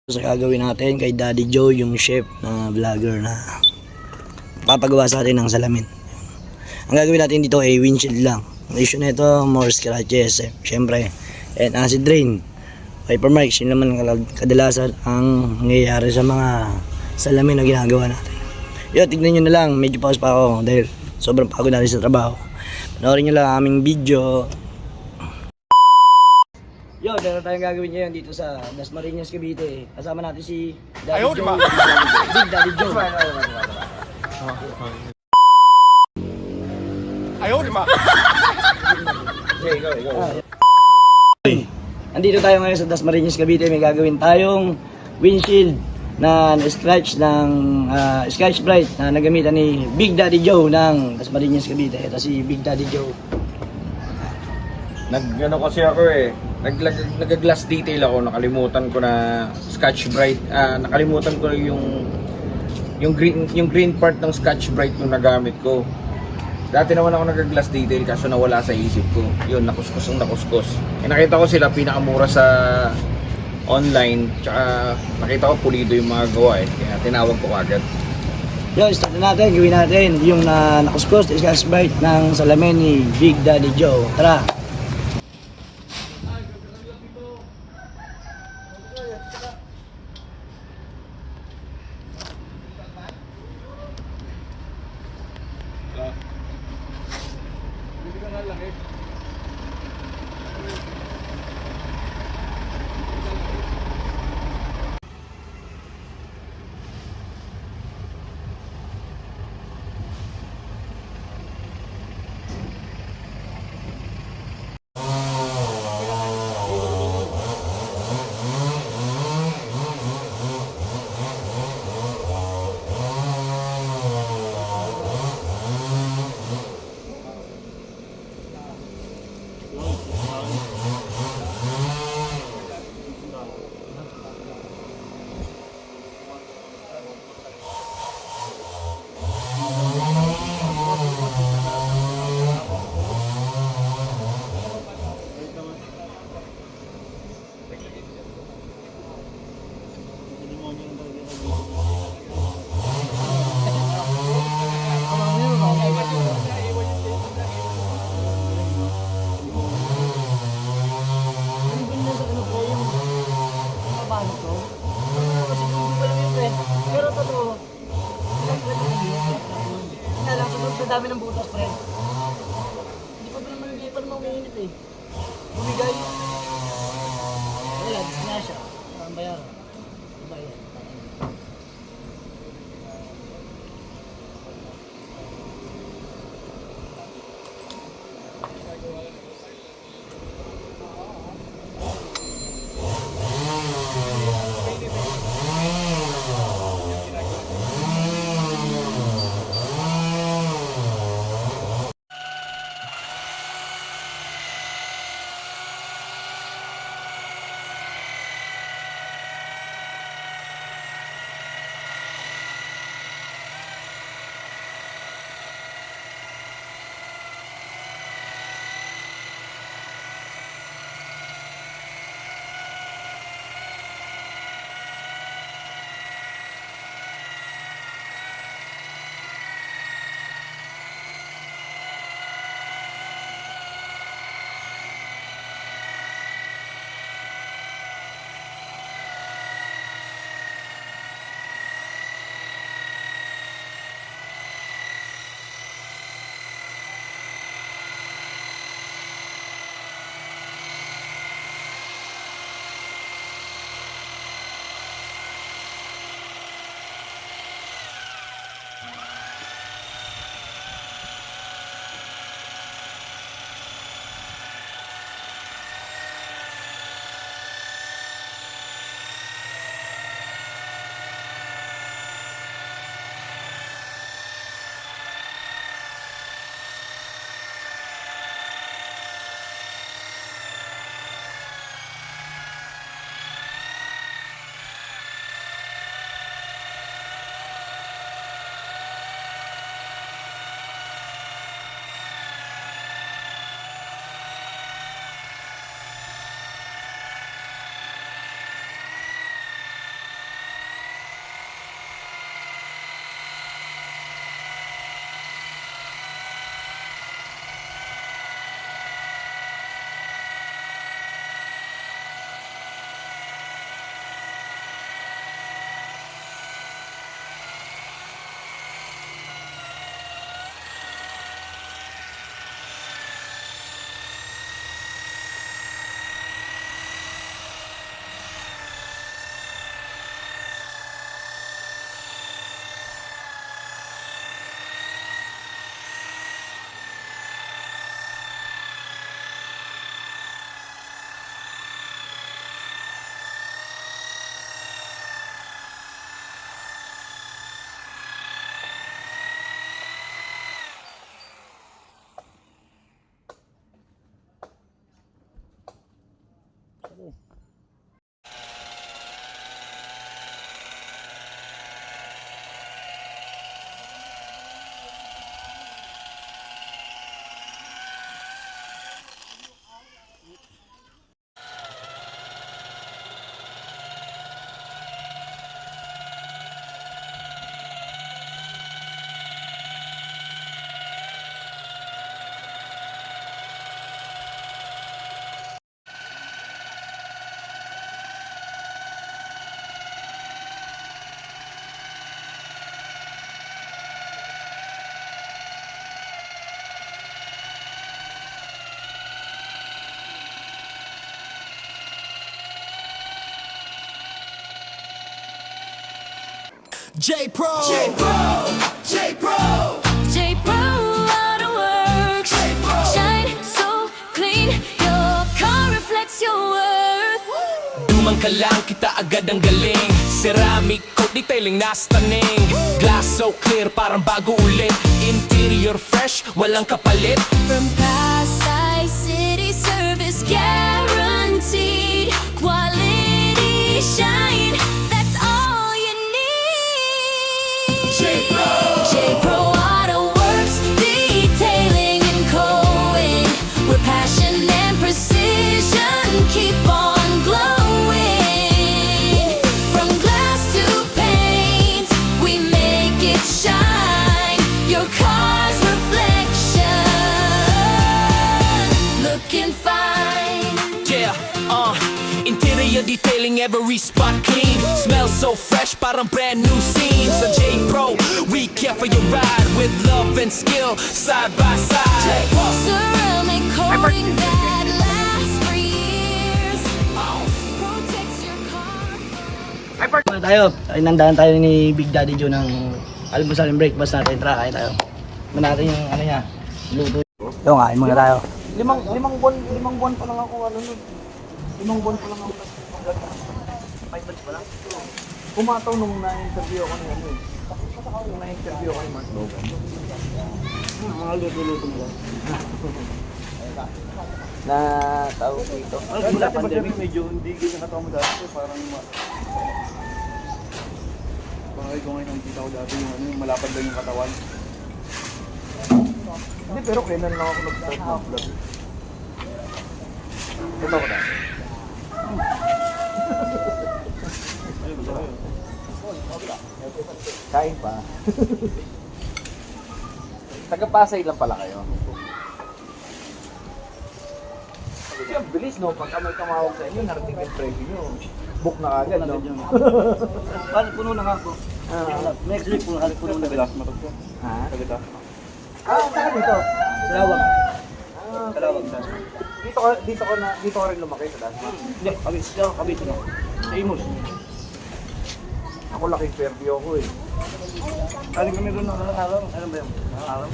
Sa gagawin natin kay Daddy Joe, yung chef na vlogger na papagawa sa atin ng salamin. Ang gagawin natin dito ay windshield lang. Ang issue nito, more scratches, syempre, and acid rain, wiper marks. Yun naman kadalasan ang nangyayari sa mga salamin na ginagawa natin. Tignan nyo na lang, medyo pause pa ako dahil sobrang pagod natin sa trabaho. Panoorin nyo lang ang aming video. Meron tayong gagawin ngayon dito sa Dasmariñas, Cavite. Kasama natin si Daddy Joe. Big Daddy Joe. Ayaw, di ba? Andito tayo ngayon sa Dasmariñas, Cavite. May gagawin tayong windshield na scratch ng Scotch Brite na nagamitan ni Big Daddy Joe ng Dasmariñas, Cavite. Ito si Big Daddy Joe. Nag-ano kasi ako nag-glass detail ako, nakalimutan ko na Scotch Brite, nakalimutan ko yung green part ng Scotch Brite yung nagamit ko. Dati naman ako nag-glass detail kaso nawala sa isip ko. Yun, nakuskus. Nakita ko sila pinakamura sa online, tsaka nakita ko pulido yung mga gawa kaya tinawag ko agad. Start na natin, gawin natin yung nakuskus, Scotch Brite ng salamin ni Big Daddy Joe. Tara! Dami ng butas, friend. Hindi pa naman umiinit Bumigay. Wala, disnasya. Ang bayaran. Bayaran. J Pro. J Pro Waterworks. Shine so clean, your car reflects your worth. Dumang ka lang, kita agad ang galing. Ceramic coat detailing na stunning. Glass so clear, parang bago ulit. Interior fresh, walang kapalit. From Pasay City Service, guaranteed quality shine. That's all you need. J Pro Waterworks, detailing and coating, where passion and precision keep on glowing. From glass to paint, we make it shine. Your car's reflection, looking fine. Yeah, interior detailing, every spot clean. Smells so fresh, parang brand new scene. Sa J Pro, we care for your ride with love and skill, side by side. Ceramic coating that lasts for years, protects your car. Muna tayo. Ay, nandaan tayo ni Big Daddy Joe ng almusal and breakfast natin. Tara, kain tayo. Muna natin yung ano niya, luto. Yung kain muna tayo. Limang buwan pa lang ako ano nun. 5 buwan pa lang ako. 5 months pa lang. Pumataw nung na-interview ako ni ano eh. Nung na-interview ako ni Mark Logan. Mga luto-luto mo lang. Na tawag dito. Ano dati pandemic medyo hindi ganyan katawa mo dati parang bakit ko ngayon nakikita ko dati yung ano yung malapad lang yung katawan. Hindi pero kailan lang ako nag-start mag-vlog. Ito ko na. Kain pa. Taga-Pasay lang pala kayo. Kasi ang bilis no, pagka may tumawag sa inyo, narating yung preview nyo. Book na kagad no? Paano puno na nga ako? Next week puno na. Kagatas matag ko. Ha? Kagatas. Saan dito? Salawag. Kalawag sa dito ko rin lumaki sa Dasma. Hindi, kabis na. Sa Imus. Ako laki Fairview ako eh. Kaling kami doon ng araw. Ano ba yun? Araw?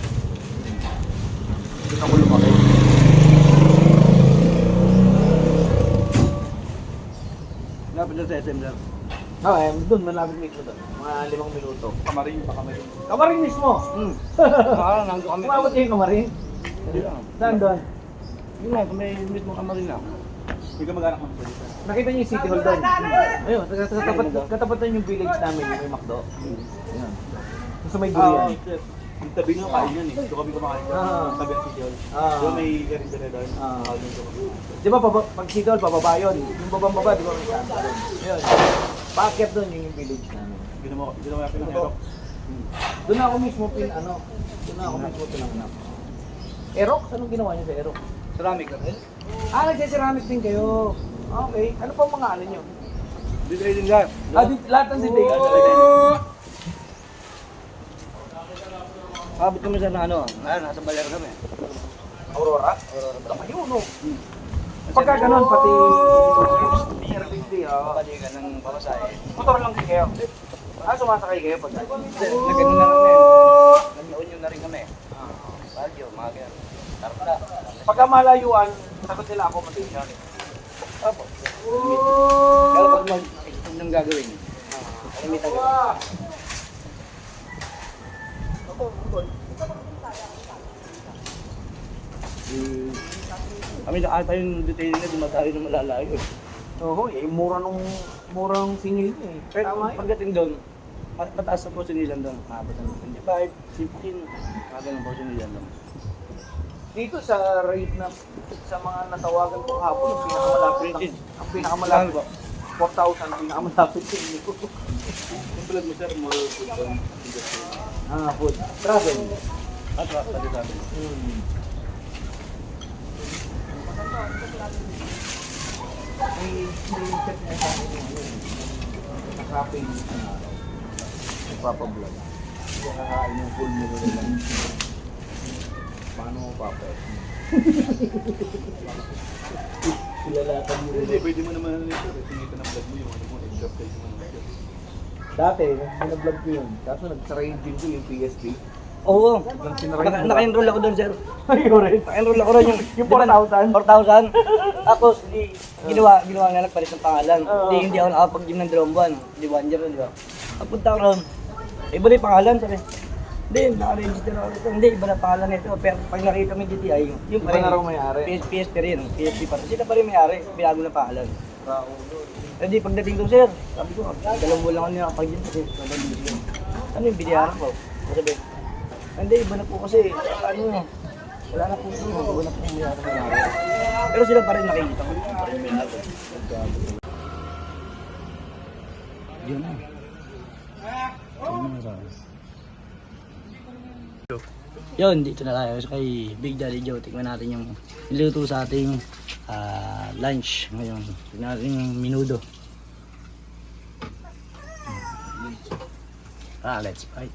Dito ako lumaki. Lapit doon sa SM lang. Doon, malapit mismo doon. Mga 5 minuto. Kamarin pa kamarin. Kamarin mismo! Nandun kami. Kumabot niyo yung kamarin? Hindi lang. Saan doon? Yun nga, kami mismo kamarin na. Hindi ka mag-anak mo sa Nakita niyo yung City Hall doon? Ayun, katapatan yung village namin, yung may McDo. Ayan. Sa may durian. Yung tabi nga kain yan eh. Doon kami kumakain ka. Tabi ang City Hall. Doon may rin doon. Di ba pag City Hall, pababa yun. Yung babang-baba, di ba may saan doon? Ayun. Paakyat doon yung village namin. Hindi mo pinangyarok. Doon ako mismo pinanganak. Aerox? Anong ginawa niyo sa Aerox? Ceramic ka rin? Nagsiceramic din kayo. Okay. Ano pa mga ano nyo? Hindi trading lahat. Lahat ng sindigan talaga. Abot kami sa ano, nasa Baler kami. Aurora? Ayun, no. Pagka ganun, pati service day, Balikan ng pamasahe. motor lang din kayo. Sumasakay kayo pag Nagano na kami. Nag-union na rin kami. Bagyo, mga ganyan. Tarpla. Pagka malayuan, sagot nila ako matinyan. Opo. Pero pag mag-isip ng gagawin, kalimitan ko. Kami nakata yung detailing na dumadayo ng malalayo. Oo, murang singil niya eh. Pero Tama yun. pagdating doon, mataas na po sinilan doon. Maabot ng 25, 15, mga ganun po sinilan doon. Dito sa rate na sa mga natawagan ko hapon, ang pinakamalapit 4,000 ang pinakamalapit sa inyo. Yung vlog mo sir, more food on industry. Food. Travel. At sabi sabi. May check na sa akin yung nakapin nagpapablog. Kakain yung full mo lang. Paano mo papay? Silalatan mo Hindi, rin. pwede mo naman ano sir. Tingnan ng vlog mo yung ano mo, exercise mo naman sir. Dati, nag-vlog ko yun. Kaso nagsara yung gym ko, yung PSP. Oo. Nang sinaray mo. Naka-enroll ako doon, sir. Ayun rin. Naka-enroll ako doon Yung 4,000? 4,000. Tapos, ginawa nga nagpalit ng pangalan. Oo. Hindi ako nakapag-gym ng 2 buwan. Hindi 1 year, di ba? Papunta ako ron. Iba na yung pangalan, sabi. Hindi, naka-register ako dito. Hindi, iba na pangalan nito. Pero pag nakita mo yung DTI, yung Iba na raw may-ari. PSP rin, PSP pa rin. Sila pa rin may-ari, binago na pangalan. Eh di, pagdating ko, sir, sabi ko, 2 buwan lang ako nakapag-gym kasi nabalik. Ano yung biniyaran ko? Sabi, hindi, iba na po kasi, ano, wala na po ito, iba na po yung may-ari. Pero sila pa rin nakikita ko, pa rin may-ari. Yun na. Yun, dito na tayo kay Big Daddy Joe. Tingnan natin yung niluto sa ating lunch ngayon. Tingnan natin yung minudo. Let's bite.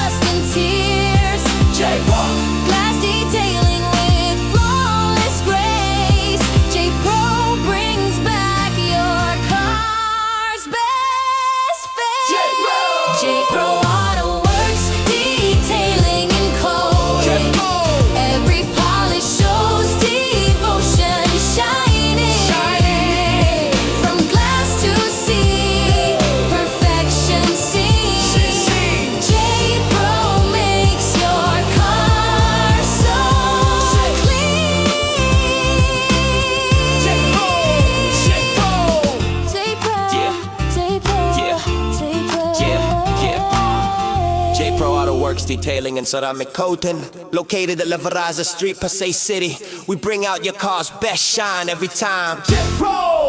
Lost in tears. Glass detailing with flawless grace. J-Pro brings back your car's best face. J-Pro Auto Works, detailing and coating. Every polish shows devotion shining. From glass to sea, perfection seen. J-Pro makes your car so clean. J-Pro, J-Pro Auto Works detailing and ceramic coating. Located at La Veraza Street, Pasay City. We bring out your car's best shine every time. J-Pro!